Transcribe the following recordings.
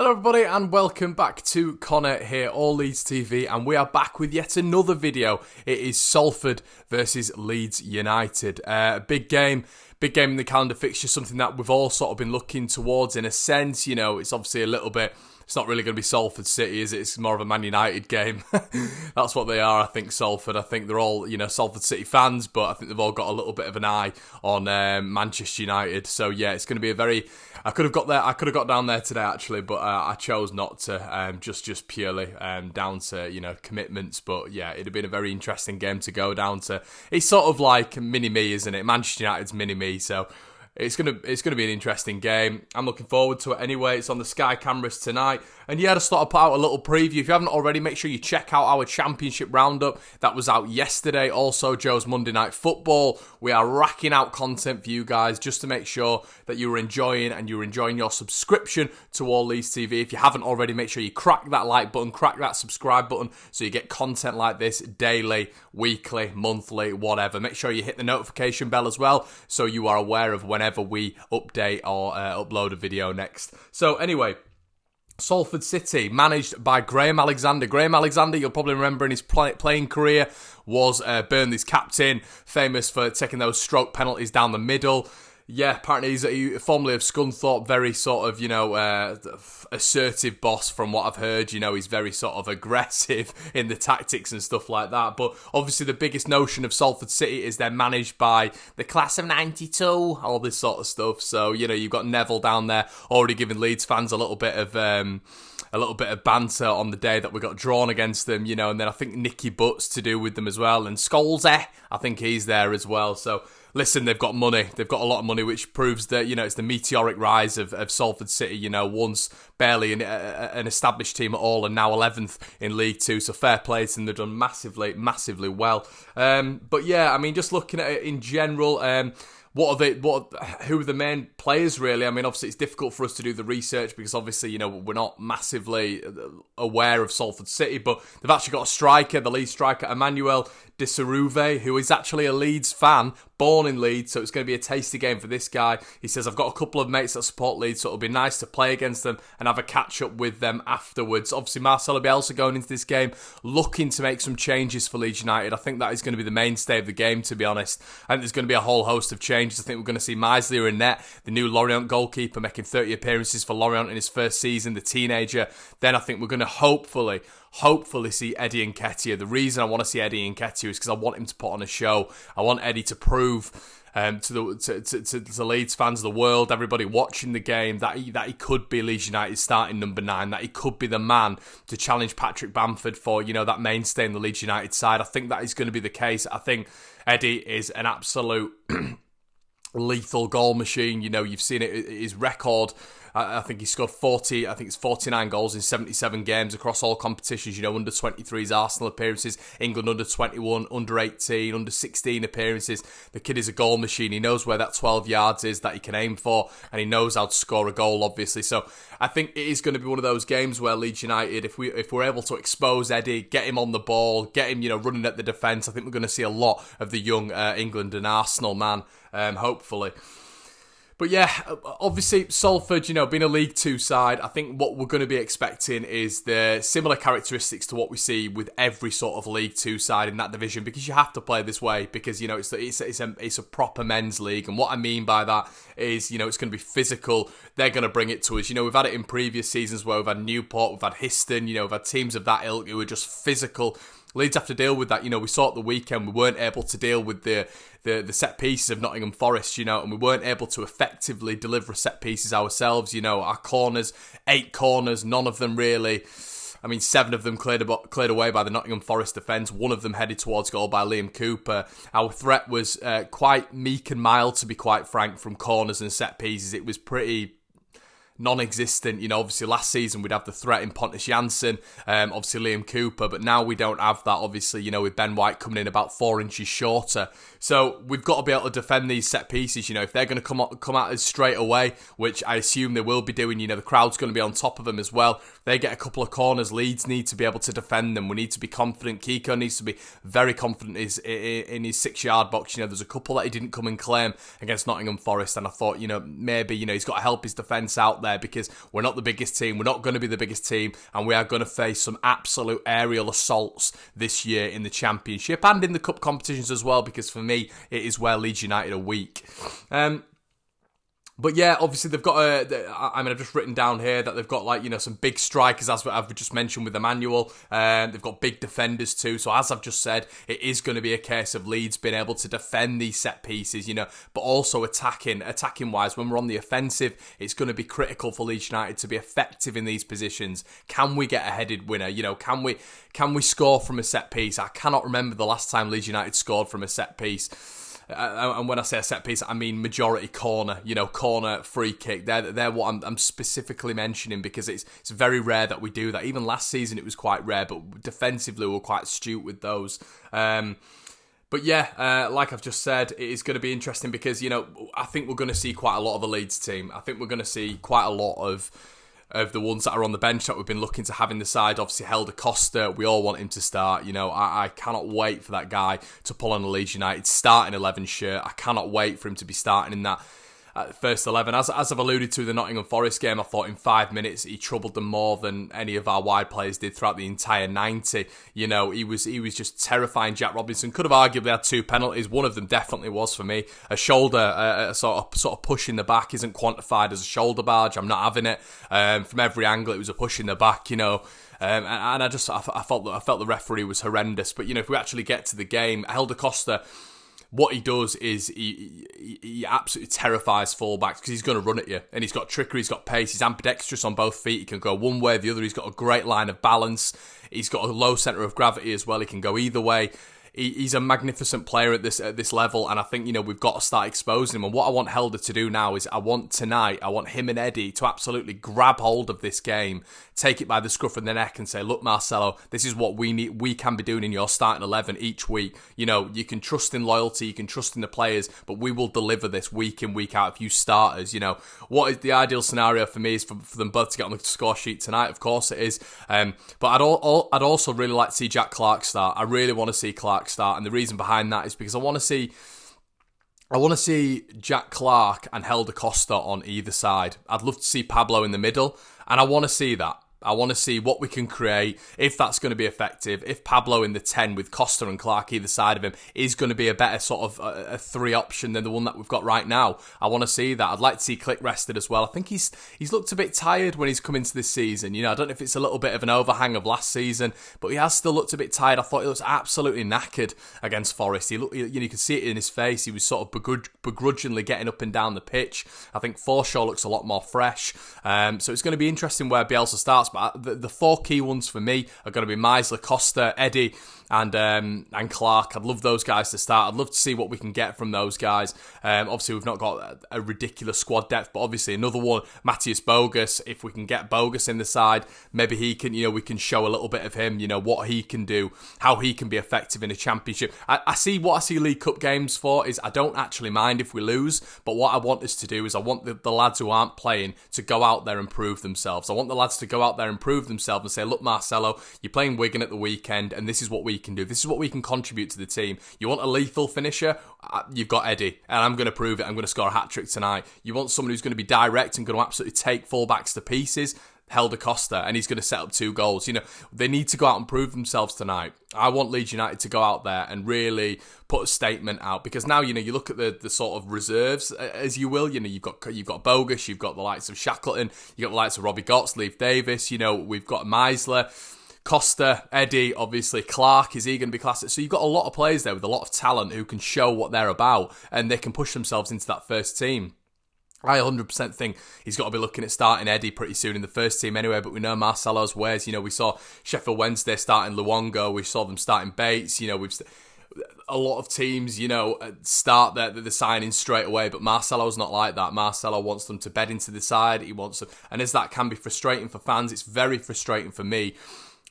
Hello everybody and welcome back to Conor here, All Leeds TV, and we are back with yet another video. It is Salford versus Leeds United. Big game in the calendar fixture, something that we've all sort of been looking towards in a sense. You know, it's obviously a little bit... It's not really going to be Salford City, is it? It's more of a Man United game. That's what they are, I think, Salford. I think they're all, Salford City fans, but I think they've all got a little bit of an eye on Manchester United. So, yeah, it's going to be a very... I could have got down there today, actually, but I chose not to, just purely down to, commitments. But, yeah, it'd have been a very interesting game to go down to. It's sort of like mini-me, isn't it? Manchester United's mini-me, so... It's gonna be an interesting game. I'm looking forward to it anyway. It's on the Sky cameras tonight. And yeah, I just thought I'd put out a little preview. If you haven't already, make sure you check out our Championship Roundup. That was out yesterday. Also, Joe's Monday Night Football. We are racking out content for you guys just to make sure that you're enjoying your subscription to All Leeds TV. If you haven't already, make sure you crack that like button, crack that subscribe button so you get content like this daily, weekly, monthly, whatever. Make sure you hit the notification bell as well so you are aware of whenever we update or upload a video next. So anyway, Salford City, managed by Graham Alexander. Graham Alexander, you'll probably remember in his playing career, was Burnley's captain, famous for taking those stroke penalties down the middle. Yeah, apparently he's formerly of Scunthorpe, very sort of, assertive boss from what I've heard. He's very sort of aggressive in the tactics and stuff like that. But obviously the biggest notion of Salford City is they're managed by the class of 92, all this sort of stuff. So, you've got Neville down there already giving Leeds fans a little bit of banter on the day that we got drawn against them, and then I think Nicky Butt's to do with them as well, and Scholes, I think he's there as well. So listen, they've got money. They've got a lot of money, which proves that, it's the meteoric rise of Salford City, once barely an established team at all and now 11th in League Two. So fair play to them. They've done massively, massively well. But yeah, I mean, just looking at it in general, who are the main players, really? I mean, obviously, it's difficult for us to do the research because, obviously, we're not massively aware of Salford City, but they've actually got a striker, the Leeds striker, Emmanuel De Seruve, who is actually a Leeds fan, born in Leeds, so it's going to be a tasty game for this guy. He says, I've got a couple of mates that support Leeds, so it'll be nice to play against them and have a catch-up with them afterwards. Obviously, Marcelo Bielsa going into this game, looking to make some changes for Leeds United. I think that is going to be the mainstay of the game, to be honest. I think there's going to be a whole host of changes. I think we're going to see Meisler in net, the new Lorient goalkeeper, making 30 appearances for Lorient in his first season, the teenager. Then I think we're going to hopefully see Eddie Nketiah. The reason I want to see Eddie Nketiah is because I want him to put on a show. I want Eddie to prove to the Leeds fans of the world, everybody watching the game, that he could be Leeds United's starting number 9, that he could be the man to challenge Patrick Bamford for, that mainstay in the Leeds United side. I think that is going to be the case. I think Eddie is an absolute lethal goal machine. You've seen it, his record. I think he scored 49 goals in 77 games across all competitions, under 23's Arsenal appearances, England under 21, under 18, under 16 appearances. The kid is a goal machine. He knows where that 12 yards is that he can aim for, and he knows how to score a goal, obviously. So I think it is going to be one of those games where Leeds United, if we're able to expose Eddie, get him on the ball, get him, running at the defence, I think we're going to see a lot of the young England and Arsenal man, hopefully. But yeah, obviously Salford, being a League Two side, I think what we're going to be expecting is the similar characteristics to what we see with every sort of League Two side in that division, because you have to play this way because, it's a proper men's league. And what I mean by that is, it's going to be physical. They're going to bring it to us. We've had it in previous seasons where we've had Newport, we've had Histon, we've had teams of that ilk who are just physical. Leeds have to deal with that. We saw at the weekend we weren't able to deal with the set pieces of Nottingham Forest, and we weren't able to effectively deliver set pieces ourselves. Our corners, 8 corners, none of them really. 7 of them cleared away by the Nottingham Forest defence. 1 of them headed towards goal by Liam Cooper. Our threat was quite meek and mild, to be quite frank, from corners and set pieces. It was pretty non-existent. Obviously last season we'd have the threat in Pontus Jansson, obviously Liam Cooper, but now we don't have that, obviously, with Ben White coming in about 4 inches shorter. So we've got to be able to defend these set pieces. If they're going to come at us straight away, which I assume they will be doing, the crowd's going to be on top of them as well. They get a couple of corners. Leeds need to be able to defend them. We need to be confident. Kiko needs to be very confident in his 6-yard box. There's a couple that he didn't come and claim against Nottingham Forest, and I thought, maybe, he's got to help his defence out there, because we're not the biggest team. We're not going to be the biggest team, and we are going to face some absolute aerial assaults this year in the Championship and in the cup competitions as well, because for me, it is where Leeds United are weak. But yeah, obviously they've got I've just written down here that they've got, like, you know, some big strikers, as I've just mentioned with Emmanuel. They've got big defenders too. So as I've just said, it is going to be a case of Leeds being able to defend these set pieces, you know, but also attacking wise. When we're on the offensive, it's going to be critical for Leeds United to be effective in these positions. Can we get a headed winner? You know, can we score from a set piece? I cannot remember the last time Leeds United scored from a set piece. And when I say a set piece, I mean majority corner, you know, corner, free kick. They're what I'm specifically mentioning, because it's very rare that we do that. Even last season it was quite rare, but defensively we're quite astute with those. But yeah, like I've just said, it is going to be interesting because, you know, I think we're going to see quite a lot of the Leeds team. I think we're going to see quite a lot of the ones that are on the bench that we've been looking to have in the side. Obviously, Costa, we all want him to start. You know, I cannot wait for that guy to pull on the Leeds United starting 11 shirt. I cannot wait for him to be starting in that first 11. As I've alluded to the Nottingham Forest game, I thought in 5 minutes he troubled them more than any of our wide players did throughout the entire 90. You know, he was just terrifying. Jack Robinson could have arguably had 2 penalties. One of them definitely was for me. A shoulder, a sort of push in the back isn't quantified as a shoulder barge. I'm not having it. From every angle, it was a push in the back, you know. And I felt the referee was horrendous. But, you know, if we actually get to the game, Costa, what he does is he absolutely terrifies fullbacks, because he's going to run at you, and he's got trickery, he's got pace, he's ambidextrous on both feet, he can go one way or the other, he's got a great line of balance, he's got a low centre of gravity as well, he can go either way. He's a magnificent player at this level, and I think, you know, we've got to start exposing him. And what I want Helder to do now is I want him and Eddie to absolutely grab hold of this game, take it by the scruff of the neck and say, look, Marcelo, this is what we can be doing in your starting 11 each week. You know, you can trust in loyalty, you can trust in the players, but we will deliver this week in, week out if you starters. You know, what is the ideal scenario for me is for them both to get on the score sheet tonight. Of course it is. But I'd also really like to see Jack Clark start. I really want to see Clark start, and the reason behind that is because I want to see Jack Clark and Helder Costa on either side. I'd love to see Pablo in the middle, and I want to see that. I want to see what we can create, if that's going to be effective, if Pablo in the 10 with Costa and Clark either side of him is going to be a better sort of a 3 option than the one that we've got right now. I want to see that. I'd like to see Click rested as well. I think he's looked a bit tired when he's come into this season. You know, I don't know if it's a little bit of an overhang of last season, but he has still looked a bit tired. I thought he looks absolutely knackered against Forest. You could see it in his face. He was sort of begrudgingly getting up and down the pitch. I think Forshaw looks a lot more fresh. So it's going to be interesting where Bielsa starts. But the 4 key ones for me are going to be Meisler, Costa, Eddie, and Clark. I'd love those guys to start. I'd love to see what we can get from those guys. Obviously, we've not got a ridiculous squad depth, but obviously another one, Matthias Bogus. If we can get Bogus in the side, maybe he can, you know, we can show a little bit of him, you know, what he can do, how he can be effective in a championship. I see League Cup games for is I don't actually mind if we lose, but what I want us to do is I want the lads who aren't playing to go out there and prove themselves. I want the lads to go out there and prove themselves and say, look, Marcelo, you're playing Wigan at the weekend, and this is what we can do. This is what we can contribute to the team. You want a lethal finisher? You've got Eddie, and I'm going to prove it. I'm going to score a hat-trick tonight. You want someone who's going to be direct and going to absolutely take fullbacks to pieces? Helder Costa, and he's going to set up 2 goals. You know, they need to go out and prove themselves tonight. I want Leeds United to go out there and really put a statement out, because now, you know, you look at the sort of reserves, as you will. You know, you've got Bogus, you've got the likes of Shackleton, you've got the likes of Robbie Gotts, Leif Davis. You know, we've got Meisler, Costa, Eddie, obviously Clark. Is he going to be classic? So you've got a lot of players there with a lot of talent who can show what they're about, and they can push themselves into that first team. I 100% think he's got to be looking at starting Eddie pretty soon in the first team anyway, but we know Marcelo's ways. You know, we saw Sheffield Wednesday starting Luongo, we saw them starting Bates. You know, a lot of teams, you know, start the signing straight away, but Marcelo's not like that. Marcelo wants them to bed into the side. He wants them, and as that can be frustrating for fans, it's very frustrating for me,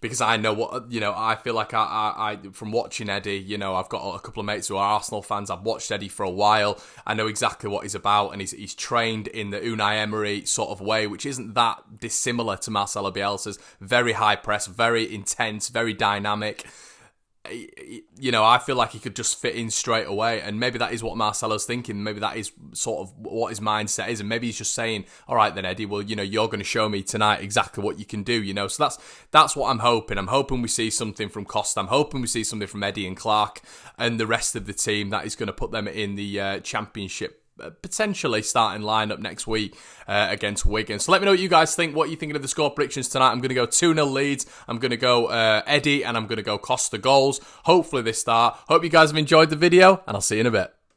because I know what, you know, I feel like I from watching Eddie, you know, I've got a couple of mates who are Arsenal fans. I've watched Eddie for a while. I know exactly what he's about, and he's trained in the Unai Emery sort of way, which isn't that dissimilar to Marcelo Bielsa's. Very high press, very intense, very dynamic. you know, I feel like he could just fit in straight away, and maybe that is what Marcelo's thinking. Maybe that is sort of what his mindset is, and maybe he's just saying, all right then, Eddie, well, you know, you're going to show me tonight exactly what you can do, you know. So that's what I'm hoping. I'm hoping we see something from Costa. I'm hoping we see something from Eddie and Clark and the rest of the team that is going to put them in the Championship, potentially starting lineup next week against Wigan. So let me know what you guys think. What are you thinking of the score predictions tonight? I'm going to go 2-0 Leeds. I'm going to go Eddie, and I'm going to go Costa goals. Hopefully they start. Hope you guys have enjoyed the video, and I'll see you in a bit.